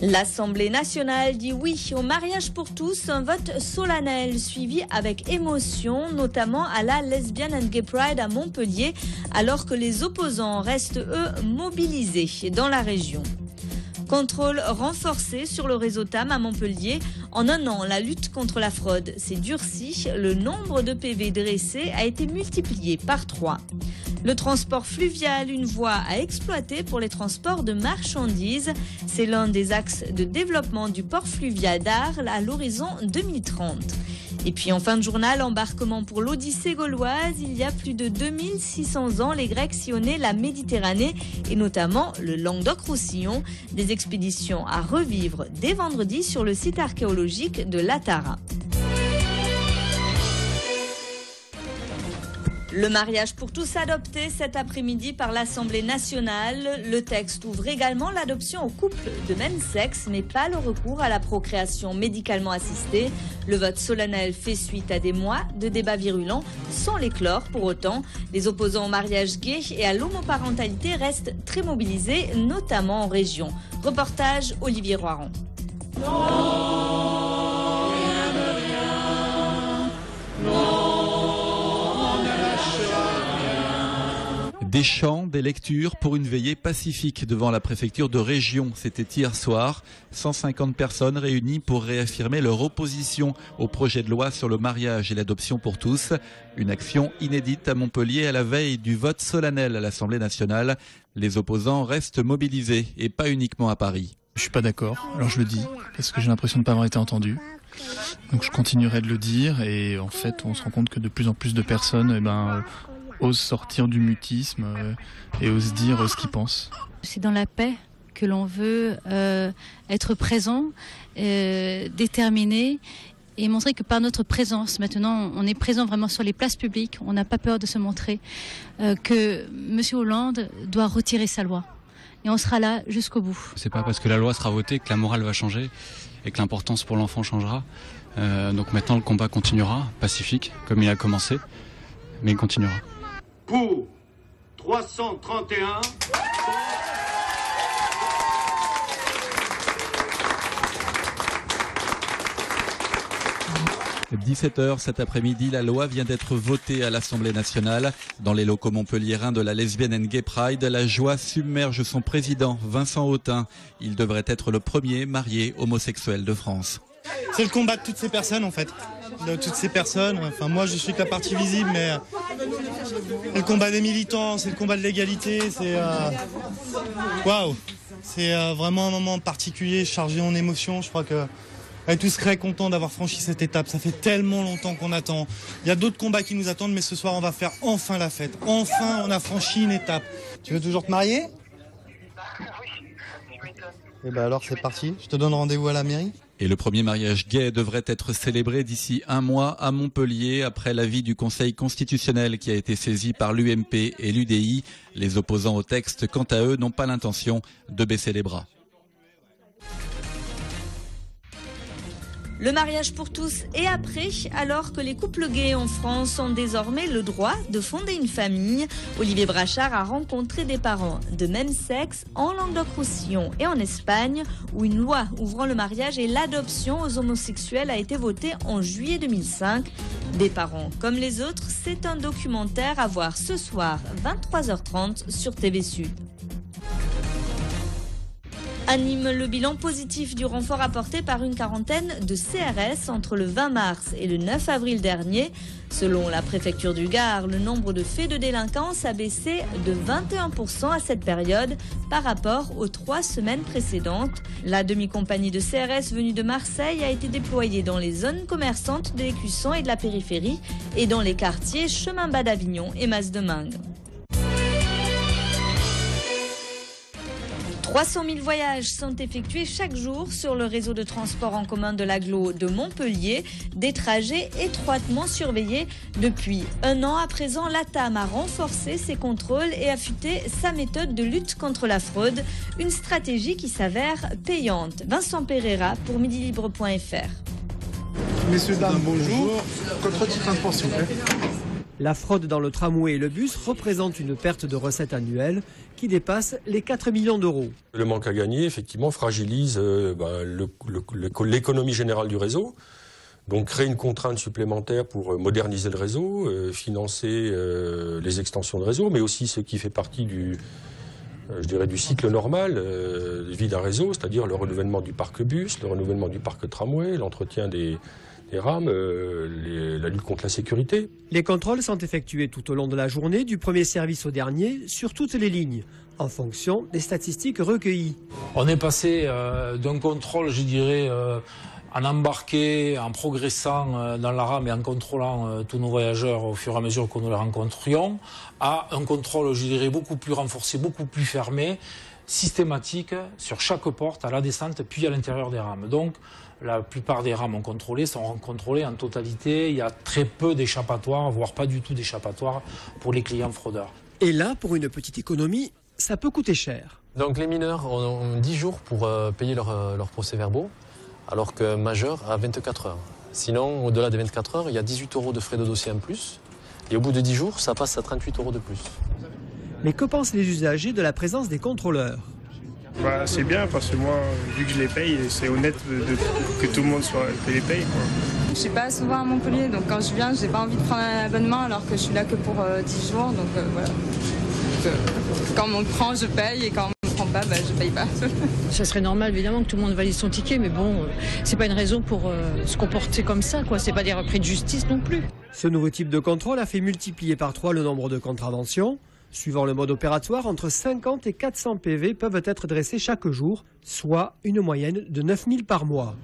L'Assemblée nationale dit oui au mariage pour tous, un vote solennel suivi avec émotion, notamment à la Lesbian and Gay Pride à Montpellier, alors que les opposants restent, eux, mobilisés dans la région. Contrôle renforcé sur le réseau TAM à Montpellier. En un an, la lutte contre la fraude s'est durcie. Le nombre de PV dressés a été multiplié par 3. Le transport fluvial, une voie à exploiter pour les transports de marchandises. C'est l'un des axes de développement du port fluvial d'Arles à l'horizon 2030. Et puis en fin de journal, embarquement pour l'Odyssée gauloise. Il y a plus de 2600 ans, les Grecs sillonnaient la Méditerranée et notamment le Languedoc-Roussillon. Des expéditions à revivre dès vendredi sur le site archéologique de Latara. Le mariage pour tous adopté cet après-midi par l'Assemblée nationale. Le texte ouvre également l'adoption aux couples de même sexe, mais pas le recours à la procréation médicalement assistée. Le vote solennel fait suite à des mois de débats virulents sans l'éclore. Pour autant, les opposants au mariage gay et à l'homoparentalité restent très mobilisés, notamment en région. Reportage Olivier Roiron. Non, rien de rien. Non. Des chants, des lectures pour une veillée pacifique devant la préfecture de région. C'était hier soir. 150 personnes réunies pour réaffirmer leur opposition au projet de loi sur le mariage et l'adoption pour tous. Une action inédite à Montpellier à la veille du vote solennel à l'Assemblée nationale. Les opposants restent mobilisés et pas uniquement à Paris. Je suis pas d'accord, alors je le dis, parce que j'ai l'impression de ne pas avoir été entendu. Donc je continuerai de le dire et en fait on se rend compte que de plus en plus de personnes osent sortir du mutisme et osent dire ce qu'ils pensent. C'est dans la paix que l'on veut être présent, déterminé et montrer que par notre présence, maintenant on est présent vraiment sur les places publiques, on n'a pas peur de se montrer, que M. Hollande doit retirer sa loi. Et on sera là jusqu'au bout. C'est pas parce que la loi sera votée que la morale va changer et que l'importance pour l'enfant changera. Donc maintenant le combat continuera, pacifique, comme il a commencé, mais il continuera. Pour 331. 17h cet après-midi, la loi vient d'être votée à l'Assemblée nationale. Dans les locaux montpelliérains de la Lesbian and Gay Pride, la joie submerge son président, Vincent Autain. Il devrait être le premier marié homosexuel de France. C'est le combat de toutes ces personnes en fait. De toutes ces personnes. Enfin, moi je suis que la partie visible, mais c'est le combat des militants, c'est le combat de l'égalité. C'est waouh. C'est vraiment un moment particulier, chargé en émotions. Je crois que on est tous très contents d'avoir franchi cette étape. Ça fait tellement longtemps qu'on attend. Il y a d'autres combats qui nous attendent, mais ce soir on va faire enfin la fête. Enfin, on a franchi une étape. Tu veux toujours te marier ? Et ben alors c'est parti. Je te donne rendez-vous à la mairie. Et le premier mariage gay devrait être célébré d'ici un mois à Montpellier, après l'avis du Conseil constitutionnel qui a été saisi par l'UMP et l'UDI. Les opposants au texte, quant à eux, n'ont pas l'intention de baisser les bras. Le mariage pour tous et après, alors que les couples gays en France ont désormais le droit de fonder une famille. Olivier Brachard a rencontré des parents de même sexe en Languedoc-Roussillon et en Espagne, où une loi ouvrant le mariage et l'adoption aux homosexuels a été votée en juillet 2005. Des parents comme les autres, c'est un documentaire à voir ce soir, 23h30 sur TV Sud. À Nîmes, le bilan positif du renfort apporté par une quarantaine de CRS entre le 20 mars et le 9 avril dernier. Selon la préfecture du Gard, le nombre de faits de délinquance a baissé de 21% à cette période par rapport aux 3 semaines précédentes. La demi-compagnie de CRS venue de Marseille a été déployée dans les zones commerçantes de l'Écusson et de la périphérie et dans les quartiers Chemin Bas d'Avignon et Mas de Mingue. 300 000 voyages sont effectués chaque jour sur le réseau de transport en commun de l'agglo de Montpellier, des trajets étroitement surveillés. Depuis un an à présent, la TAM a renforcé ses contrôles et affûté sa méthode de lutte contre la fraude, une stratégie qui s'avère payante. Vincent Pereira pour midilibre.fr. Messieurs, dames, bonjour. Contre titre transport, s'il vous plaît. La fraude dans le tramway et le bus représente une perte de recettes annuelle qui dépasse les 4 millions d'euros. Le manque à gagner, effectivement, fragilise l'économie générale du réseau. Donc créer une contrainte supplémentaire pour moderniser le réseau, financer les extensions de réseau, mais aussi ce qui fait partie du cycle normal de vie d'un réseau, c'est-à-dire le renouvellement du parc bus, le renouvellement du parc tramway, l'entretien des rames, la lutte contre la sécurité. Les contrôles sont effectués tout au long de la journée, du premier service au dernier, sur toutes les lignes, en fonction des statistiques recueillies. On est passé d'un contrôle, je dirais, en embarqué, en progressant dans la rame et en contrôlant tous nos voyageurs au fur et à mesure que nous les rencontrions, à un contrôle, je dirais, beaucoup plus renforcé, beaucoup plus fermé, systématique, sur chaque porte, à la descente, puis à l'intérieur des rames. Donc, la plupart des rames sont contrôlées en totalité. Il y a très peu d'échappatoires, voire pas du tout d'échappatoires pour les clients fraudeurs. Et là, pour une petite économie, ça peut coûter cher. Donc les mineurs ont 10 jours pour payer leurs procès-verbaux, alors qu'un majeur a 24 heures. Sinon, au-delà des 24 heures, il y a 18 € de frais de dossier en plus. Et au bout de 10 jours, ça passe à 38 € de plus. Mais que pensent les usagers de la présence des contrôleurs ? C'est bien parce que moi, vu que je les paye, c'est honnête que tout le monde les paye. Je ne suis pas souvent à Montpellier, donc quand je viens, je n'ai pas envie de prendre un abonnement alors que je suis là que pour 10 jours. Donc voilà. Quand on me prend, je paye et quand on ne me prend pas, je ne paye pas. Ça serait normal évidemment que tout le monde valide son ticket, mais bon, c'est pas une raison pour se comporter comme ça, quoi. C'est pas des repris de justice non plus. Ce nouveau type de contrôle a fait multiplier par 3 le nombre de contraventions. Suivant le mode opératoire, entre 50 et 400 PV peuvent être dressés chaque jour, soit une moyenne de 9000 par mois.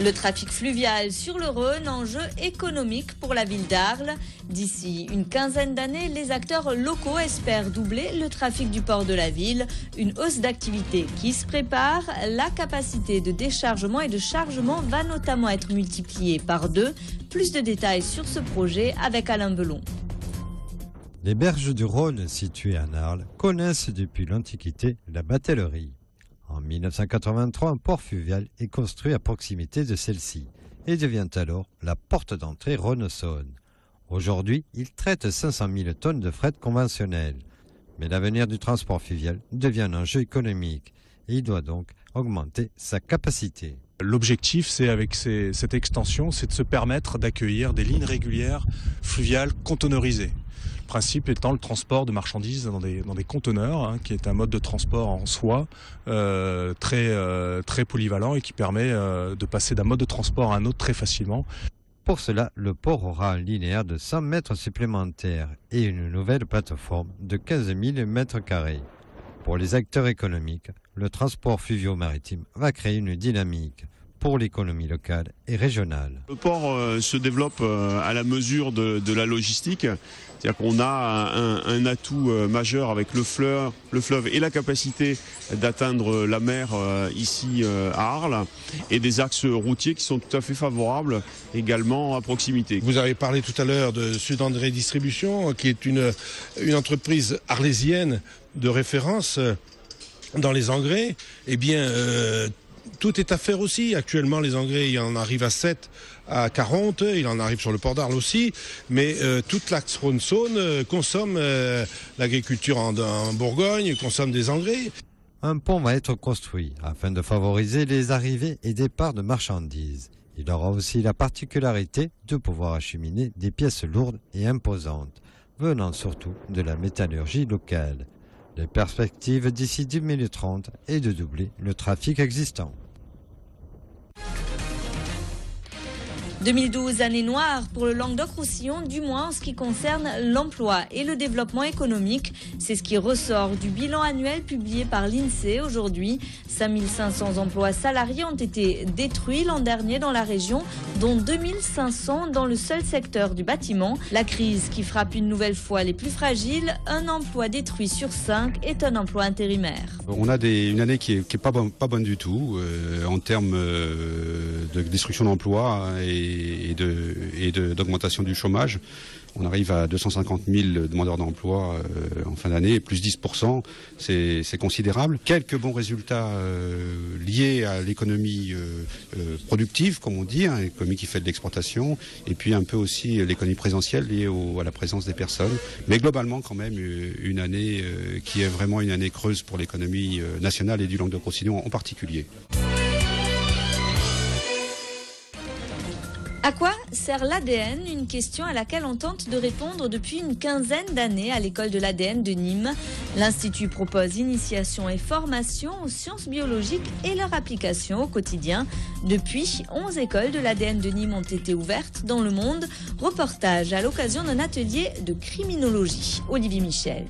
Le trafic fluvial sur le Rhône, enjeu économique pour la ville d'Arles. D'ici une quinzaine d'années, les acteurs locaux espèrent doubler le trafic du port de la ville. Une hausse d'activité qui se prépare. La capacité de déchargement et de chargement va notamment être multipliée par 2. Plus de détails sur ce projet avec Alain Belon. Les berges du Rhône, situées à Arles, connaissent depuis l'Antiquité la batellerie. En 1983, un port fluvial est construit à proximité de celle-ci et devient alors la porte d'entrée Rhône-Saône. Aujourd'hui, il traite 500 000 tonnes de fret conventionnel. Mais l'avenir du transport fluvial devient un enjeu économique et il doit donc augmenter sa capacité. L'objectif, c'est avec cette extension, c'est de se permettre d'accueillir des lignes régulières fluviales conteneurisées. Le principe étant le transport de marchandises dans des conteneurs, qui est un mode de transport en soi très polyvalent et qui permet de passer d'un mode de transport à un autre très facilement. Pour cela, le port aura un linéaire de 100 mètres supplémentaires et une nouvelle plateforme de 15 000 mètres carrés. Pour les acteurs économiques, le transport fluvio-maritime va créer une dynamique pour l'économie locale et régionale. Le port se développe à la mesure de la logistique. C'est-à-dire qu'on a un atout majeur avec le fleuve et la capacité d'atteindre la mer ici à Arles et des axes routiers qui sont tout à fait favorables également à proximité. Vous avez parlé tout à l'heure de Sud-André Distribution qui est une entreprise arlésienne de référence dans les engrais. Eh bien, tout est à faire aussi. Actuellement, les engrais, il en arrive à 7 à 40, il en arrive sur le port d'Arles aussi, mais toute l'axe Rhône-Saône consomme l'agriculture en Bourgogne, consomme des engrais. Un pont va être construit afin de favoriser les arrivées et départs de marchandises. Il aura aussi la particularité de pouvoir acheminer des pièces lourdes et imposantes, venant surtout de la métallurgie locale. Les perspectives d'ici 2030 est de doubler le trafic existant. 2012, année noire pour le Languedoc-Roussillon, du moins en ce qui concerne l'emploi et le développement économique. C'est ce qui ressort du bilan annuel publié par l'INSEE aujourd'hui. 5500 emplois salariés ont été détruits l'an dernier dans la région, dont 2500 dans le seul secteur du bâtiment. La crise qui frappe une nouvelle fois les plus fragiles, un emploi détruit sur 5 est un emploi intérimaire. On a une année qui est pas bonne du tout en termes de destruction d'emplois et d'augmentation du chômage. On arrive à 250 000 demandeurs d'emploi en fin d'année, plus 10%, c'est considérable. Quelques bons résultats liés à l'économie productive, comme on dit, l'économie qui fait de l'exportation, et puis un peu aussi l'économie présentielle liée à la présence des personnes. Mais globalement, quand même, une année qui est vraiment une année creuse pour l'économie nationale et du Languedoc-Roussillon en particulier. À quoi sert l'ADN? Une question à laquelle on tente de répondre depuis une quinzaine d'années à l'école de l'ADN de Nîmes. L'Institut propose initiation et formation aux sciences biologiques et leur application au quotidien. Depuis, 11 écoles de l'ADN de Nîmes ont été ouvertes dans le monde. Reportage à l'occasion d'un atelier de criminologie. Olivier Michel.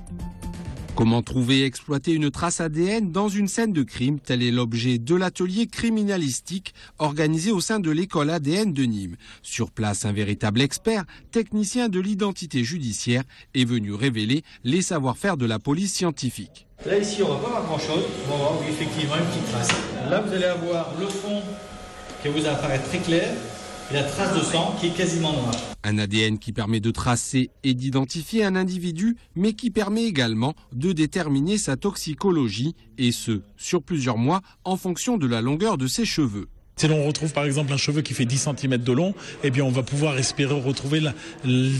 Comment trouver et exploiter une trace ADN dans une scène de crime? Tel est l'objet de l'atelier criminalistique organisé au sein de l'école ADN de Nîmes. Sur place, un véritable expert, technicien de l'identité judiciaire, est venu révéler les savoir-faire de la police scientifique. Là, ici, on va pas voir grand-chose. On va voir effectivement une petite trace. Là, vous allez avoir le fond qui vous apparaître très clair et la trace de sang qui est quasiment noire. Un ADN qui permet de tracer et d'identifier un individu, mais qui permet également de déterminer sa toxicologie, et ce, sur plusieurs mois, en fonction de la longueur de ses cheveux. Si l'on retrouve par exemple un cheveu qui fait 10 cm de long, eh bien on va pouvoir espérer retrouver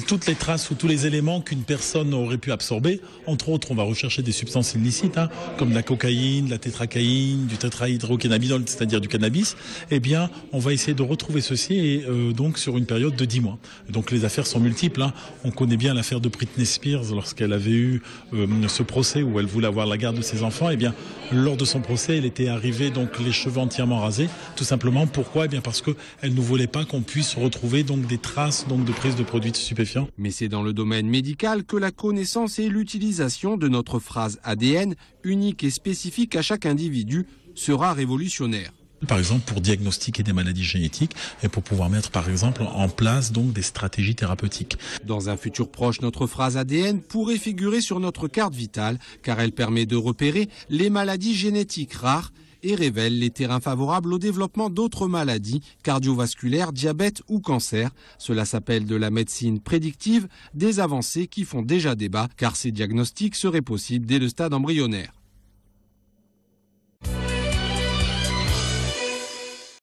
toutes les traces ou tous les éléments qu'une personne aurait pu absorber. Entre autres, on va rechercher des substances illicites, comme de la cocaïne, de la tétracaïne, du tétrahydrocannabinol, c'est-à-dire du cannabis. Eh bien, on va essayer de retrouver ceci et donc sur une période de 10 mois. Donc les affaires sont multiples. On connaît bien l'affaire de Britney Spears lorsqu'elle avait eu ce procès où elle voulait avoir la garde de ses enfants. Eh bien, lors de son procès, elle était arrivée donc les cheveux entièrement rasés, tout simplement. Pourquoi? Eh bien parce qu'elle ne voulait pas qu'on puisse retrouver donc des traces donc de prise de produits stupéfiants. Mais c'est dans le domaine médical que la connaissance et l'utilisation de notre phrase ADN, unique et spécifique à chaque individu, sera révolutionnaire. Par exemple pour diagnostiquer des maladies génétiques et pour pouvoir mettre par exemple en place donc des stratégies thérapeutiques. Dans un futur proche, notre phrase ADN pourrait figurer sur notre carte vitale car elle permet de repérer les maladies génétiques rares et révèle les terrains favorables au développement d'autres maladies cardiovasculaires, diabète ou cancer. Cela s'appelle de la médecine prédictive, des avancées qui font déjà débat car ces diagnostics seraient possibles dès le stade embryonnaire.